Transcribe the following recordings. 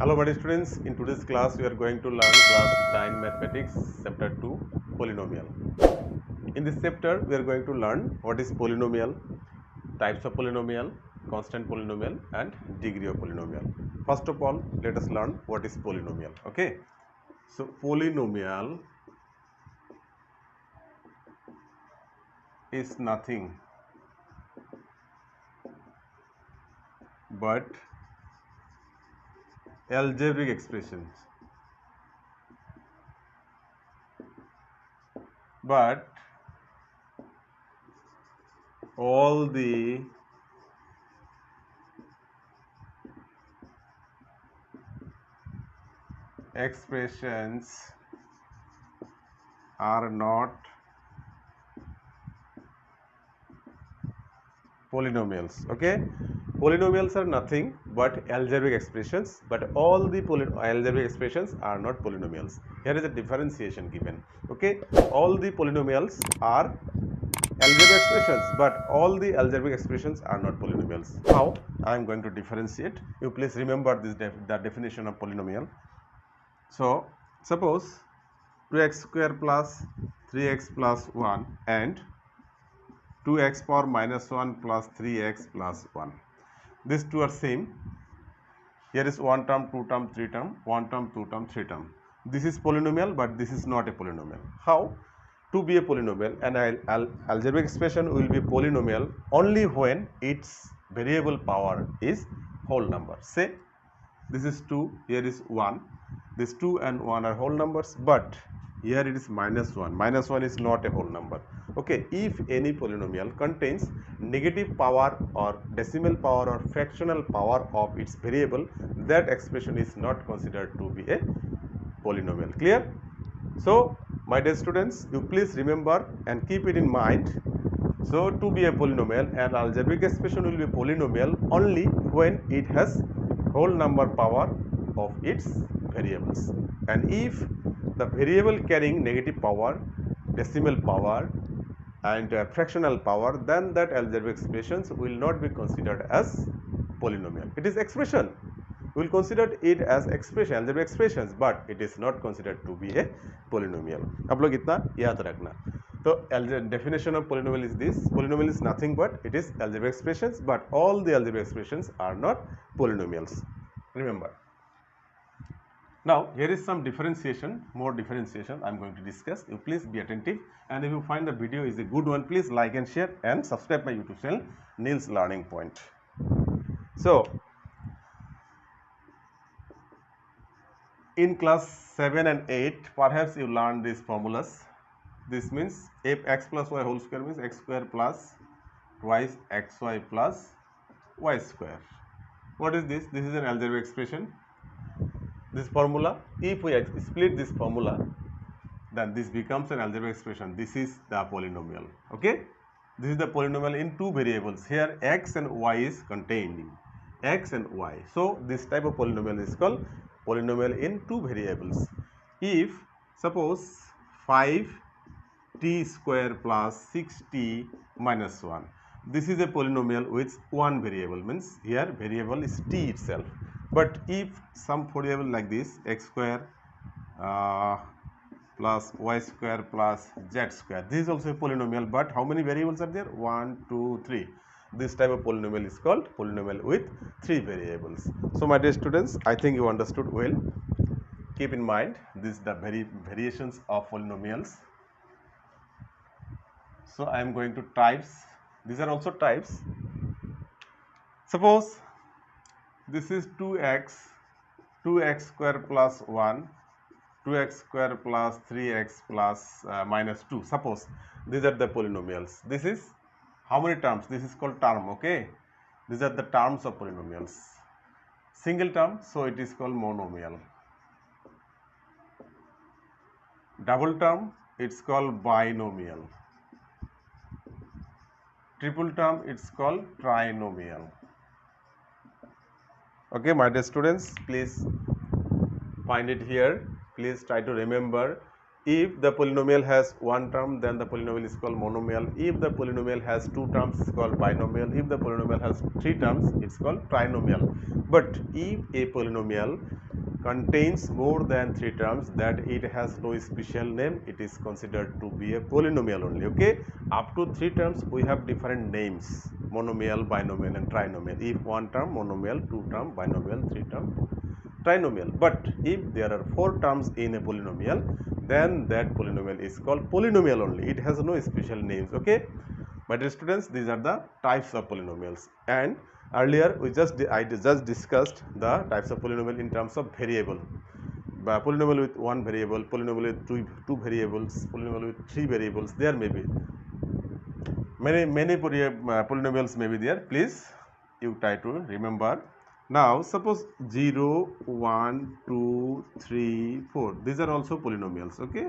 Hello my dear students, in today's class we are going to learn class 9 mathematics chapter 2 polynomial. In this chapter we are going to learn what is polynomial, types of polynomial, constant polynomial and degree of polynomial. First of all, let us learn what is polynomial. Okay, so polynomial is nothing but algebraic expressions, but all the expressions are not polynomials. Okay, polynomials are nothing but algebraic expressions, but all the algebraic expressions are not polynomials. Here is a differentiation given. Okay, all the polynomials are algebraic expressions, but all the algebraic expressions are not polynomials. How I am going to differentiate? You please remember this the definition of polynomial. So suppose 2x square plus 3x plus 1 and 2x power minus 1 plus 3x plus 1. These two are same. Here is one term, two term, three term, one term, two term, three term. This is polynomial, but this is not a polynomial. How? To be a polynomial, an algebraic expression will be polynomial only when its variable power is whole number. Say this is 2, here is 1. This 2 and 1 are whole numbers, but here it is minus 1. Minus 1 is not a whole number. Okay, if any polynomial contains negative power or decimal power or fractional power of its variable, that expression is not considered to be a polynomial. Clear? So, my dear students, you please remember and keep it in mind. So, to be a polynomial, an algebraic expression will be polynomial only when it has whole number power of its variables, and if the variable carrying negative power, decimal power and fractional power, then that algebraic expressions will not be considered as polynomial. It is expression, we will consider it as expression, algebraic expressions, but it is not considered to be a polynomial. आप लोग इतना याद रखना. So definition of polynomial is this: polynomial is nothing but it is algebraic expressions, but all the algebraic expressions are not polynomials. Remember. Now here is some differentiation, more differentiation I am going to discuss. You please be attentive, and if you find the video is a good one, please like and share and subscribe my YouTube channel Neil's Learning Point. So in class 7 and 8 perhaps you learned these formulas. This means if x plus y whole square means x square plus twice xy plus y square. What is this? This is an algebraic expression. This formula, if we split this formula, then this becomes an algebraic expression. This is the polynomial. Okay, this is the polynomial in two variables. Here x and y is contained, x and y. So this type of polynomial is called polynomial in two variables. If suppose 5t square plus 6t minus 1, this is a polynomial with one variable, means here variable is t itself. But if some variable like this, x square plus y square plus z square, this is also a polynomial, but how many variables are there? 1, 2, 3. This type of polynomial is called polynomial with three variables. So my dear students, I think you understood well. Keep in mind this the variations of polynomials. So I am going to types. These are also types. Suppose this is 2x square plus 1, 2x square plus 3x plus minus 2. Suppose these are the polynomials. This is how many terms? This is called term. Okay, these are the terms of polynomials. Single term, so it is called monomial. Double term, it's called binomial. Triple term, it's called trinomial. Okay, my dear students, please find it here. Please try to remember, if the polynomial has one term, then the polynomial is called monomial. If the polynomial has two terms, it's called binomial. If the polynomial has three terms, it's called trinomial. But if a polynomial contains more than 3 terms, that it has no special name, it is considered to be a polynomial only. Okay, up to 3 terms we have different names: monomial, binomial and trinomial. If one term monomial, 2 term binomial, 3 term trinomial. But if there are 4 terms in a polynomial, then that polynomial is called polynomial only, it has no special names. Okay, my dear students, these are the types of polynomials. And earlier I just discussed the types of polynomial in terms of variable. Polynomial with 1 variable, polynomial with two variables, polynomial with 3 variables. There may be many polynomials may be there. Please you try to remember. Now suppose 0, 1, 2, 3, 4, these are also polynomials. Okay,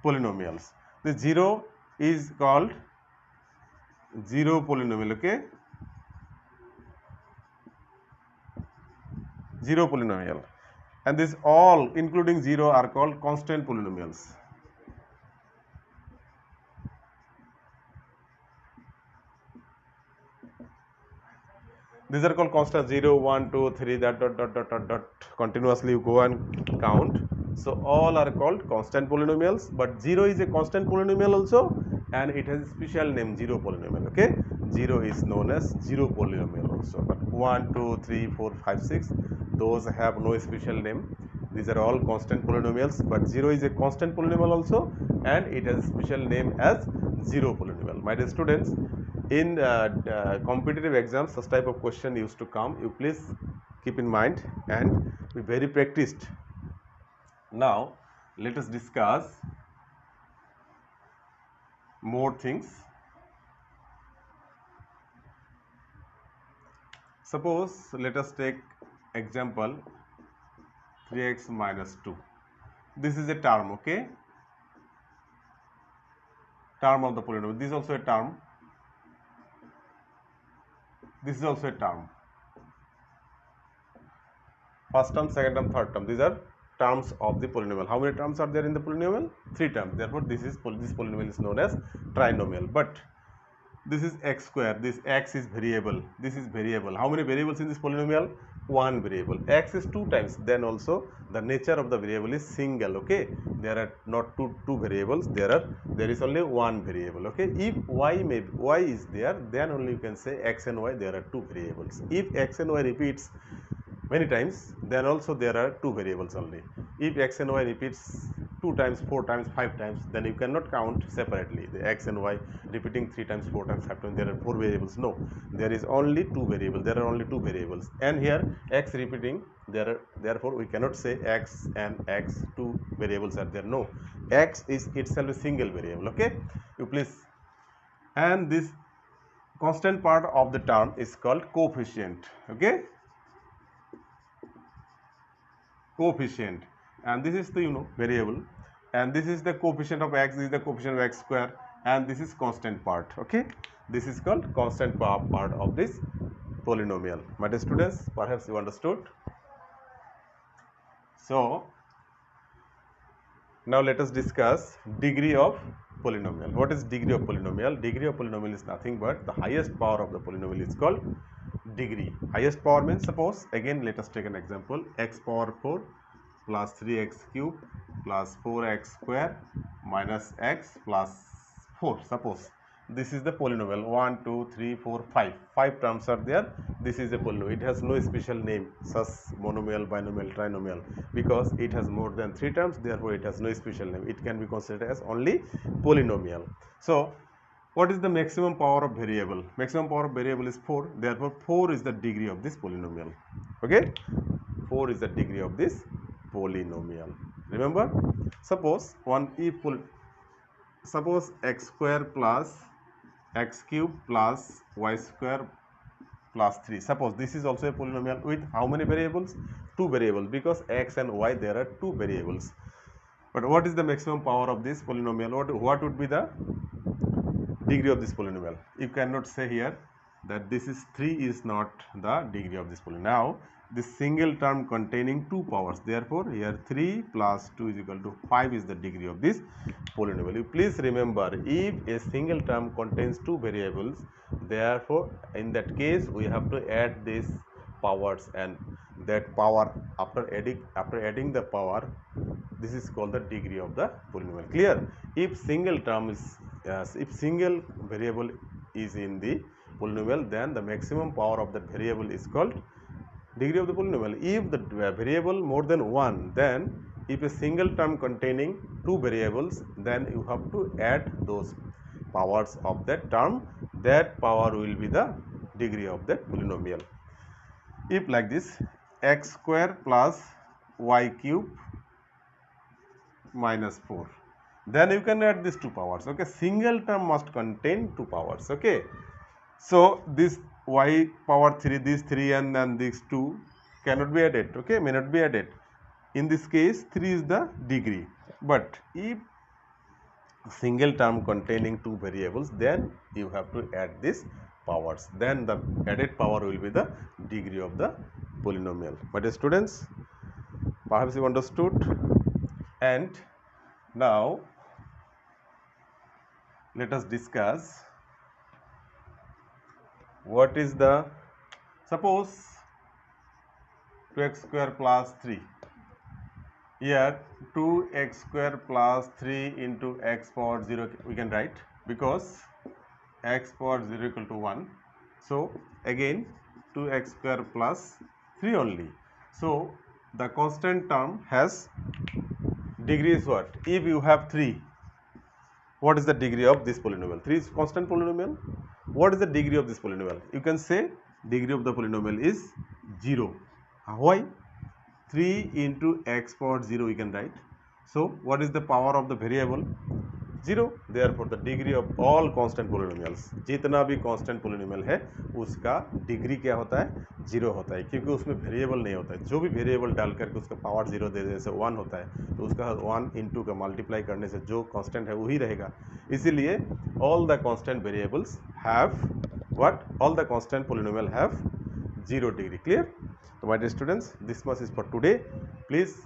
polynomials. The 0 is called 0 polynomial. Okay, 0 polynomial, and this all including 0 are called constant polynomials. These are called constant: 0, 1, 2, 3, dot continuously you go and count. So all are called constant polynomials, but 0 is a constant polynomial also, and it has a special name, 0 polynomial. Okay, 0 is known as 0 polynomial also, but 1, 2, 3, 4, 5, 6, those have no special name. These are all constant polynomials, but 0 is a constant polynomial also, and it has a special name as 0 polynomial. My dear students, in competitive exams such type of question used to come. You please keep in mind and be very practiced. Now let us discuss more things. Suppose let us take example 3x minus 2. This is a term. Okay, term of the polynomial. This is also a term. This is also a term. First term, second term, third term, these are terms of the polynomial. How many terms are there in the polynomial? 3 terms. Therefore this polynomial is known as trinomial. But this is x square, this x is variable, this is variable. How many variables in this polynomial? 1 variable. X is 2 times, then also the nature of the variable is single. Okay, there are not two variables, there is only 1 variable. Okay, if y is there, then only you can say x and y, there are 2 variables. If x and y repeats many times, then also there are 2 variables only. If x and y repeats 2 times, 4 times, 5 times, then you cannot count separately the x and y repeating 3 times, 4 times, 5 times. There are 4 variables. No, there is only 2 variables. There are only 2 variables, and here x repeating. Therefore we cannot say x and x 2 variables are there. No, x is itself a single variable. Okay, you please. And this constant part of the term is called coefficient. Okay, coefficient, and this is the variable, and this is the coefficient of x, this is the coefficient of x square, and this is constant part. Okay, this is called constant part of this polynomial. My dear students, perhaps you understood. So now let us discuss degree of polynomial. What is degree of polynomial? Degree of polynomial is nothing but the highest power of the polynomial is called degree. Highest power means, suppose again let us take an example: x power 4 plus 3x cube plus 4x square minus x plus 4. Suppose this is the polynomial 1, 2, 3, 4, 5. 5 terms are there. This is a polynomial. It has no special name such monomial, binomial, trinomial, because it has more than 3 terms. Therefore it has no special name. It can be considered as only polynomial. So what is the maximum power of variable? Maximum power of variable is 4. Therefore 4 is the degree of this polynomial. Okay, 4 is the degree of this polynomial. Remember, suppose suppose x square plus x cube plus y square plus 3. Suppose this is also a polynomial with how many variables? 2 variables, because x and y there are 2 variables. But what is the maximum power of this polynomial? What would be the degree of this polynomial? You cannot say here that this is 3 is not the degree of this polynomial. Now this single term containing 2 powers, therefore here 3 plus 2 is equal to 5 is the degree of this polynomial. You please remember, if a single term contains 2 variables, therefore in that case we have to add this powers, and that power after adding the power, this is called the degree of the polynomial. Clear? If single term is if single variable is in the polynomial, then the maximum power of that variable is called degree of the polynomial. If the variable more than one, then if a single term containing two variables, then you have to add those powers of that term. That power will be the degree of that polynomial. If like this, x square plus y cube minus 4, then you can add these two powers. Okay, single term must contain two powers. Okay, so this y power 3, these 3 and then these 2 cannot be added. Okay, may not be added. In this case 3 is the degree, but if single term containing two variables, then you have to add these powers, then the added power will be the degree of the polynomial. But students, perhaps you understood. And now let us discuss what is the, suppose 2x square plus 3, here 2x square plus 3 into x power 0 we can write, because x power 0 equal to 1. So again 2x square plus 3 only. So the constant term has degree is what? If you have 3, what is the degree of this polynomial? 3 is constant polynomial. What is the degree of this polynomial? You can say degree of the polynomial is 0. Why? 3 into x power 0 we can write. So what is the power of the variable? 0. Therefore the degree of all constant polynomials, जितना भी constant polynomial है उसका degree क्या होता है? 0 होता है, क्योंकि उसमें वेरिएबल नहीं होता है. जो भी वेरिएबल डाल करके उसका पावर 0 दे देने से 1 होता है, तो उसका 1 इंटू का मल्टीप्लाई करने से जो कांस्टेंट है वही रहेगा. इसीलिए all the constant variables have what? All the constant polynomial have 0 degree. Clear? So my dear students, this much is for today. Please